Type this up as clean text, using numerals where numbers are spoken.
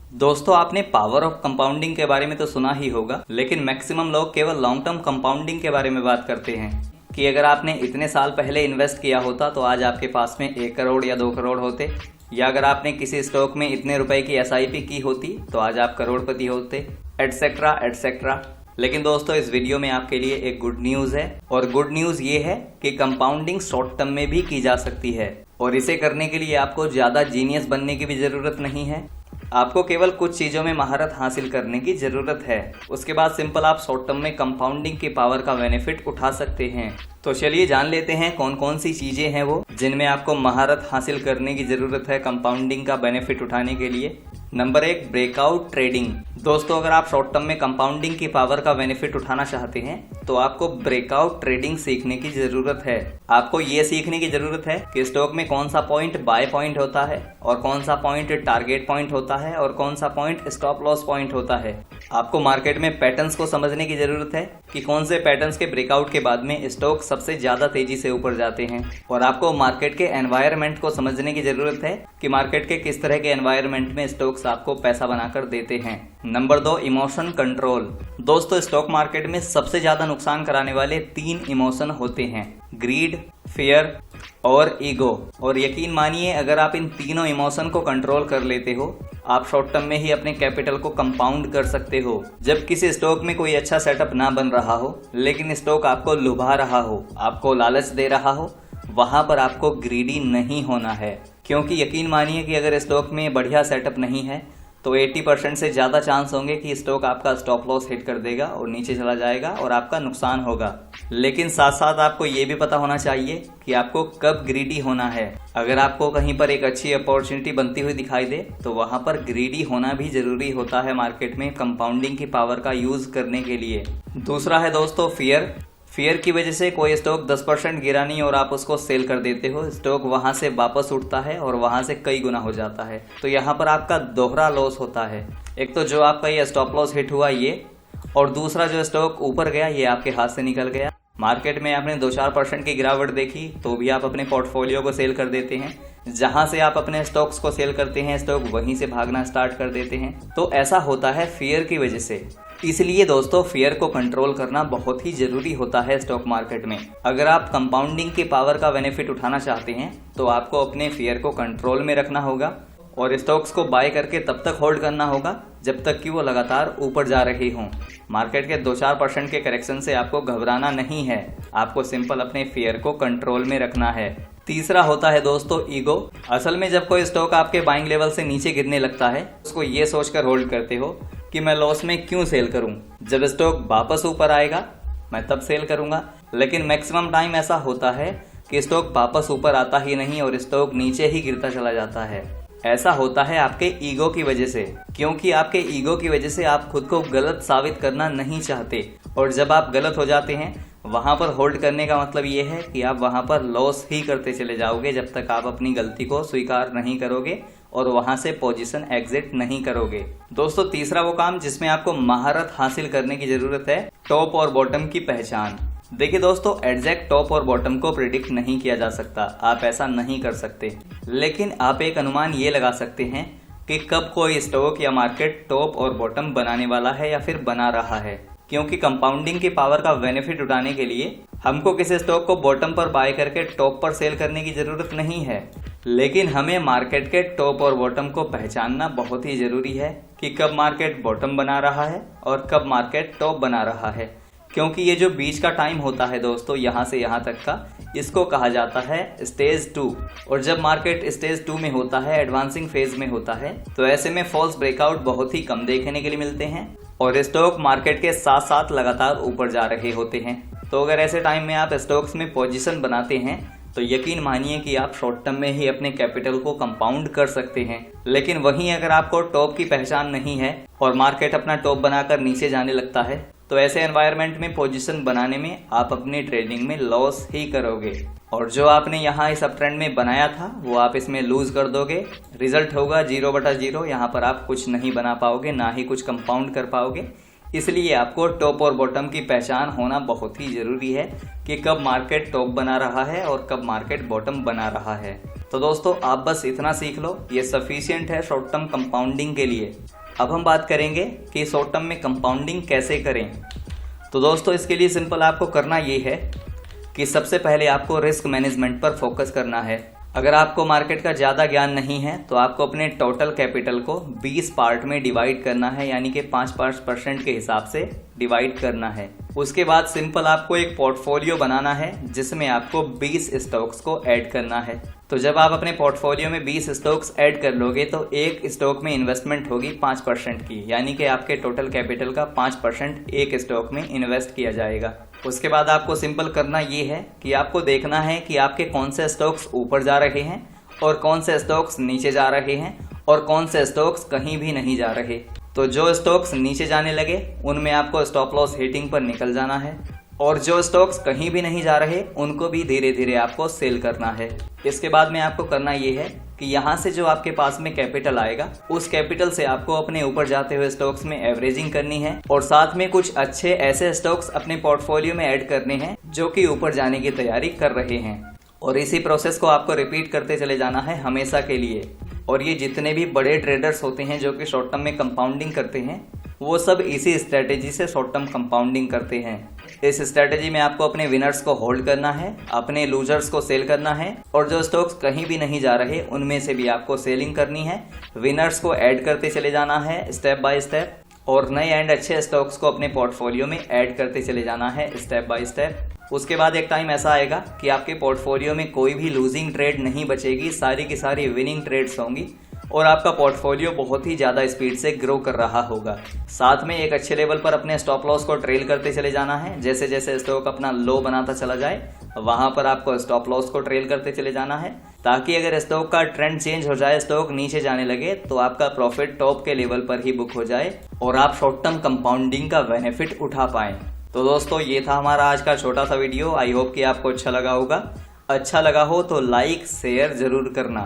दोस्तों आपने power of compounding के बारे में तो सुना ही होगा, लेकिन मैक्सिमम लोग केवल लॉन्ग टर्म कंपाउंडिंग के बारे में बात करते हैं कि अगर आपने इतने साल पहले इन्वेस्ट किया होता तो आज आपके पास में 1 करोड़ या 2 करोड़ होते, या अगर आपने किसी स्टॉक में इतने रुपए की SIP की होती तो आज आप करोड़पति होते, एटसेट्रा एटसेट्रा। लेकिन दोस्तों इस वीडियो में आपके लिए एक गुड न्यूज़ है, और गुड न्यूज़ ये है कि कंपाउंडिंग शॉर्ट टर्म में भी की जा सकती है, और इसे करने के लिए आपको ज़्यादा जीनियस बनने की भी ज़रूरत नहीं है। आपको केवल कुछ चीज़ों में महारत हासिल करने की ज़रूरत है, उसके बाद सिंपल आप शॉर्ट टर्म में कंपाउंडिंग की पावर का बेनिफिट उठा सकते हैं। तो चलिए जान लेते हैं कौन कौन सी चीज़ें हैं वो जिनमें आपको महारत हासिल करने की ज़रूरत है कंपाउंडिंग का बेनिफिट उठाने के लिए। Number 1, breakout trading. दोस्तों अगर आप शॉर्ट टर्म में कंपाउंडिंग की पावर का बेनिफिट उठाना चाहते हैं तो आपको ब्रेकआउट ट्रेडिंग सीखने की जरूरत है। आपको ये सीखने की जरूरत है कि स्टॉक में कौन सा पॉइंट बाय पॉइंट होता है और कौन सा पॉइंट टारगेट पॉइंट होता है और कौन सा पॉइंट स्टॉप लॉस पॉइंट होता है। आपको मार्केट में पैटर्न्स को समझने की जरूरत है कि कौन से पैटर्न्स के ब्रेकआउट के बाद में स्टॉक सबसे ज्यादा तेजी से ऊपर जाते हैं, और आपको मार्केट के एनवायरनमेंट को समझने की जरूरत है कि मार्केट के किस तरह के एनवायरनमेंट में स्टॉक्स आपको पैसा बनाकर देते हैं। Number 2, emotion control. दोस्तों स्टॉक मार्केट में सबसे ज्यादा नुकसान कराने वाले 3 इमोशन होते हैं, ग्रीड, फियर और ईगो। और यकीन मानिए अगर आप इन तीनों इमोशन को कंट्रोल कर लेते हो, आप शॉर्ट टर्म में ही अपने कैपिटल को कंपाउंड कर सकते हो। जब किसी स्टॉक में कोई अच्छा सेटअप ना बन रहा हो लेकिन स्टॉक आपको लुभा रहा हो, आपको लालच दे रहा हो, वहां पर आपको ग्रीडी नहीं होना है, क्योंकि यकीन मानिए कि अगर स्टॉक में बढ़िया सेटअप नहीं है तो 80% से ज़्यादा चांस होंगे कि स्टॉक आपका स्टॉप लॉस हिट कर देगा और नीचे चला जाएगा और आपका नुकसान होगा। लेकिन साथ साथ आपको ये भी पता होना चाहिए कि आपको कब ग्रीडी होना है। अगर आपको कहीं पर एक अच्छी अपॉर्चुनिटी बनती हुई दिखाई दे तो वहां पर ग्रीडी होना भी जरूरी होता है मार्केट में कंपाउंडिंग की पावर का यूज करने के लिए। दूसरा है दोस्तों फियर। फियर की वजह से कोई स्टॉक 10% गिरा नहीं और आप उसको सेल कर देते हो, स्टॉक वहां से वापस उठता है और वहां से कई गुना हो जाता है। तो यहाँ पर आपका दोहरा लॉस होता है। एक तो जो आपका ये स्टॉप लॉस हिट हुआ ये, और दूसरा जो स्टॉक ऊपर गया ये आपके हाथ से निकल गया। मार्केट में आपने 2-4% की गिरावट देखी तो भी आप अपने पोर्टफोलियो को सेल कर देते हैं। जहां से आप अपने स्टॉक्स को सेल करते हैं स्टॉक वहीं से भागना स्टार्ट कर देते हैं। तो ऐसा होता है फियर की वजह से। इसलिए दोस्तों फियर को कंट्रोल करना बहुत ही जरूरी होता है स्टॉक मार्केट में। अगर आप कंपाउंडिंग की पावर का बेनिफिट उठाना चाहते हैं तो आपको अपने फियर को कंट्रोल में रखना होगा और स्टॉक्स को बाय करके तब तक होल्ड करना होगा जब तक कि वो लगातार ऊपर जा रहे हों। मार्केट के 2-4% के करेक्शन से आपको घबराना नहीं है, आपको सिंपल अपने फियर को कंट्रोल में रखना है। तीसरा होता है दोस्तों ईगो। असल में जब कोई स्टॉक आपके बाइंग लेवल से नीचे गिरने लगता है उसको ये सोचकर होल्ड करते हो कि मैं लॉस में क्यों सेल करूं, जब स्टॉक वापस ऊपर आएगा मैं तब सेल करूंगा। लेकिन मैक्सिमम टाइम ऐसा होता है कि स्टॉक वापस ऊपर आता ही नहीं और स्टॉक नीचे ही गिरता चला जाता है। ऐसा होता है आपके ईगो की वजह से, क्योंकि आपके ईगो की वजह से आप खुद को गलत साबित करना नहीं चाहते, और जब आप गलत हो जाते हैं वहां पर होल्ड करने का मतलब ये है कि आप वहां पर लॉस ही करते चले जाओगे जब तक आप अपनी गलती को स्वीकार नहीं करोगे और वहां से पोजीशन एग्जिट नहीं करोगे। दोस्तों तीसरा वो काम जिसमें आपको महारत हासिल करने की जरूरत है, टॉप और बॉटम की पहचान। देखिए दोस्तों एग्जैक्ट टॉप और बॉटम को प्रिडिक्ट नहीं किया जा सकता, आप ऐसा नहीं कर सकते, लेकिन आप एक अनुमान ये लगा सकते हैं कि कब कोई स्टॉक या मार्केट टॉप और बॉटम बनाने वाला है या फिर बना रहा है। क्योंकि कंपाउंडिंग की पावर का बेनिफिट उठाने के लिए हमको किसी स्टॉक को बॉटम पर बाय करके टॉप पर सेल करने की जरूरत नहीं है, लेकिन हमें मार्केट के टॉप और बॉटम को पहचानना बहुत ही जरूरी है कि कब मार्केट बॉटम बना रहा है और कब मार्केट टॉप बना रहा है। क्योंकि ये जो बीच का टाइम होता है दोस्तों यहाँ से यहाँ तक का, इसको कहा जाता है स्टेज 2। और जब मार्केट स्टेज 2 में होता है, एडवांसिंग फेज में होता है, तो ऐसे में फॉल्स ब्रेकआउट बहुत ही कम देखने के लिए मिलते हैं और स्टॉक मार्केट के साथ साथ लगातार ऊपर जा रहे होते हैं। तो अगर ऐसे टाइम में आप स्टॉक्स में पोजीशन बनाते हैं तो यकीन मानिए कि आप शॉर्ट टर्म में ही अपने कैपिटल को कंपाउंड कर सकते हैं। लेकिन वहीं अगर आपको टॉप की पहचान नहीं है और मार्केट अपना टॉप बनाकर नीचे जाने लगता है तो ऐसे एनवायरनमेंट में पोजीशन बनाने में आप अपनी ट्रेडिंग में लॉस ही करोगे, और जो आपने यहाँ इस अप ट्रेंड में बनाया था वो आप इसमें लूज कर दोगे। रिजल्ट होगा 0/0। यहाँ पर आप कुछ नहीं बना पाओगे, ना ही कुछ कंपाउंड कर पाओगे। इसलिए आपको टॉप और बॉटम की पहचान होना बहुत ही जरूरी है कि कब मार्केट टॉप बना रहा है और कब मार्केट बॉटम बना रहा है। तो दोस्तों आप बस इतना सीख लो, ये सफिशिएंट है शॉर्ट टर्म कंपाउंडिंग के लिए। अब हम बात करेंगे कि शॉर्ट टर्म में कंपाउंडिंग कैसे करें। तो दोस्तों इसके लिए सिंपल आपको करना ये है कि सबसे पहले आपको रिस्क मैनेजमेंट पर फोकस करना है। अगर आपको मार्केट का ज़्यादा ज्ञान नहीं है तो आपको अपने टोटल कैपिटल को 20 पार्ट में डिवाइड करना है, यानी कि 5% के हिसाब से डिवाइड करना है। उसके बाद सिंपल आपको एक पोर्टफोलियो बनाना है जिसमें आपको 20 स्टॉक्स को ऐड करना है। तो जब आप अपने पोर्टफोलियो में 20 स्टॉक्स ऐड कर लोगे तो एक स्टॉक में इन्वेस्टमेंट होगी 5% की, यानी कि आपके टोटल कैपिटल का 5% एक स्टॉक में इन्वेस्ट किया जाएगा। उसके बाद आपको सिंपल करना ये है कि आपको देखना है कि आपके कौन से स्टॉक्स ऊपर जा रहे हैं और कौन से स्टॉक्स नीचे जा रहे हैं और कौन से स्टॉक्स कहीं भी नहीं जा रहे। तो जो स्टॉक्स नीचे जाने लगे उनमें आपको स्टॉप लॉस हिटिंग पर निकल जाना है और जो स्टॉक्स कहीं भी नहीं जा रहे उनको भी धीरे धीरे आपको सेल करना है। इसके बाद में आपको करना ये है कि यहाँ से जो आपके पास में कैपिटल आएगा उस कैपिटल से आपको अपने ऊपर जाते हुए स्टॉक्स में एवरेजिंग करनी है और साथ में कुछ अच्छे ऐसे स्टॉक्स अपने पोर्टफोलियो में ऐड करने हैं जो कि ऊपर जाने की तैयारी कर रहे हैं। और इसी प्रोसेस को आपको रिपीट करते चले जाना है हमेशा के लिए। और ये जितने भी बड़े ट्रेडर्स होते हैं जो कि शॉर्ट टर्म में कंपाउंडिंग करते हैं वो सब इसी स्ट्रेटेजी से शॉर्ट टर्म कंपाउंडिंग करते हैं। इस स्ट्रेटेजी में आपको अपने विनर्स को होल्ड करना है, अपने लूजर्स को सेल करना है और जो स्टॉक्स कहीं भी नहीं जा रहे उनमें से भी आपको सेलिंग करनी है। विनर्स को ऐड करते चले जाना है स्टेप बाय स्टेप और नए एंड अच्छे स्टॉक्स को अपने पोर्टफोलियो में ऐड करते चले जाना है स्टेप बाय स्टेप। उसके बाद एक टाइम ऐसा आएगा कि आपके पोर्टफोलियो में कोई भी लूजिंग ट्रेड नहीं बचेगी, सारी की सारी विनिंग ट्रेड्स होंगी और आपका पोर्टफोलियो बहुत ही ज़्यादा स्पीड से ग्रो कर रहा होगा। साथ में एक अच्छे लेवल पर अपने स्टॉप लॉस को ट्रेल करते चले जाना है। जैसे जैसे स्टॉक अपना लो बनाता चला जाए वहां पर आपको स्टॉप लॉस को ट्रेल करते चले जाना है, ताकि अगर स्टॉक का ट्रेंड चेंज हो जाए, स्टॉक नीचे जाने लगे तो आपका प्रॉफिट टॉप के लेवल पर ही बुक हो जाए और आप शॉर्ट टर्म कंपाउंडिंग का बेनिफिट उठा पाएं। तो दोस्तों ये था हमारा आज का छोटा सा वीडियो। आई होप कि आपको अच्छा लगा होगा। अच्छा लगा हो तो लाइक शेयर जरूर करना।